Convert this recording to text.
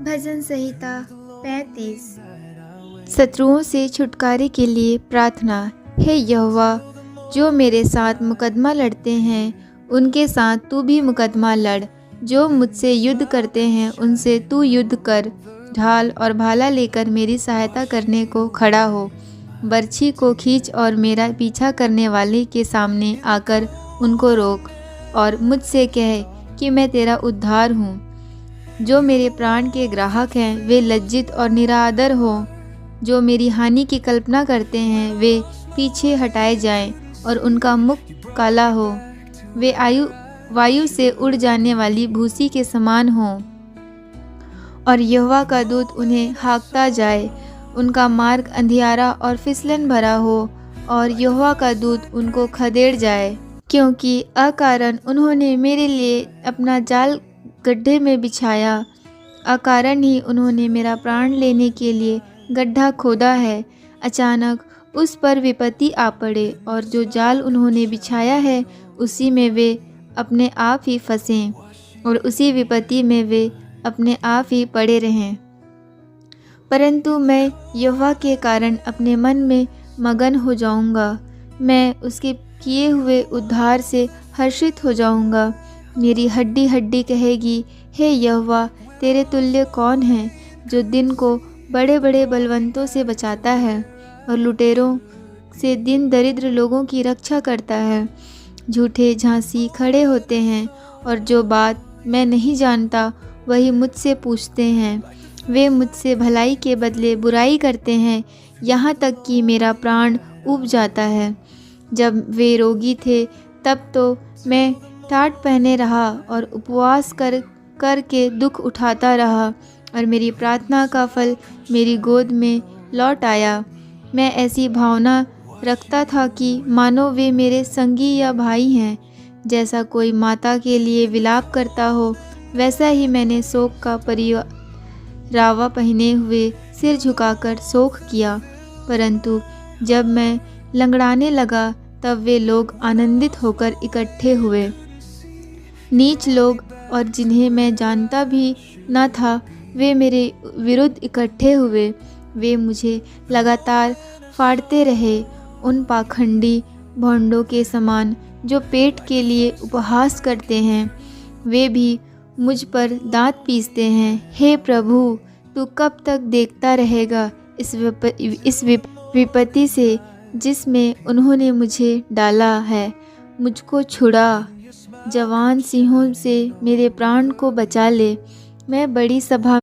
भजन संहिता 35। शत्रुओं से छुटकारे के लिए प्रार्थना। हे यहोवा, जो मेरे साथ मुकदमा लड़ते हैं उनके साथ तू भी मुकदमा लड़। जो मुझसे युद्ध करते हैं उनसे तू युद्ध कर। ढाल और भाला लेकर मेरी सहायता करने को खड़ा हो। बर्छी को खींच और मेरा पीछा करने वाले के सामने आकर उनको रोक और मुझसे कह कि मैं तेरा उद्धार हूँ। जो मेरे प्राण के ग्राहक हैं वे लज्जित और निरादर हों। जो मेरी हानि की कल्पना करते हैं वे पीछे हटाए जाएं और उनका मुख काला हो। वे वायु से उड़ जाने वाली भूसी के समान हों और यहोवा का दूत उन्हें हाँकता जाए। उनका मार्ग अंधियारा और फिसलन भरा हो और यहोवा का दूत उनको खदेड़ जाए, क्योंकि अकारण उन्होंने मेरे लिए अपना जाल गड्ढे में बिछाया। अकारण ही उन्होंने मेरा प्राण लेने के लिए गड्ढा खोदा है। अचानक उस पर विपत्ति आ पड़े और जो जाल उन्होंने बिछाया है उसी में वे अपने आप ही फंसें और उसी विपत्ति में वे अपने आप ही पड़े रहें। परंतु मैं यहोवा के कारण अपने मन में मगन हो जाऊंगा। मैं उसके किए हुए उद्धार से हर्षित हो जाऊंगा। मेरी हड्डी हड्डी कहेगी, हे यहोवा, तेरे तुल्य कौन है, जो दिन को बड़े बड़े बलवंतों से बचाता है और लुटेरों से दिन दरिद्र लोगों की रक्षा करता है। झूठे झांसी खड़े होते हैं और जो बात मैं नहीं जानता वही मुझसे पूछते हैं। वे मुझसे भलाई के बदले बुराई करते हैं, यहाँ तक कि मेरा प्राण ऊब जाता है। जब वे रोगी थे तब तो मैं टाट पहने रहा और उपवास कर के दुख उठाता रहा और मेरी प्रार्थना का फल मेरी गोद में लौट आया। मैं ऐसी भावना रखता था कि मानो वे मेरे संगी या भाई हैं। जैसा कोई माता के लिए विलाप करता हो वैसा ही मैंने शोक का रावा पहने हुए सिर झुकाकर शोक किया। परंतु जब मैं लंगड़ाने लगा तब वे लोग आनंदित होकर इकट्ठे हुए। नीच लोग और जिन्हें मैं जानता भी न था वे मेरे विरुद्ध इकट्ठे हुए। वे मुझे लगातार फाड़ते रहे, उन पाखंडी भोंडों के समान जो पेट के लिए उपहास करते हैं। वे भी मुझ पर दांत पीसते हैं। हे प्रभु, तू कब तक देखता रहेगा इस विपत्ति से जिसमें उन्होंने मुझे डाला है। मुझको छुड़ा, जवान सिंहों से मेरे प्राण को बचा ले। मैं बड़ी सभा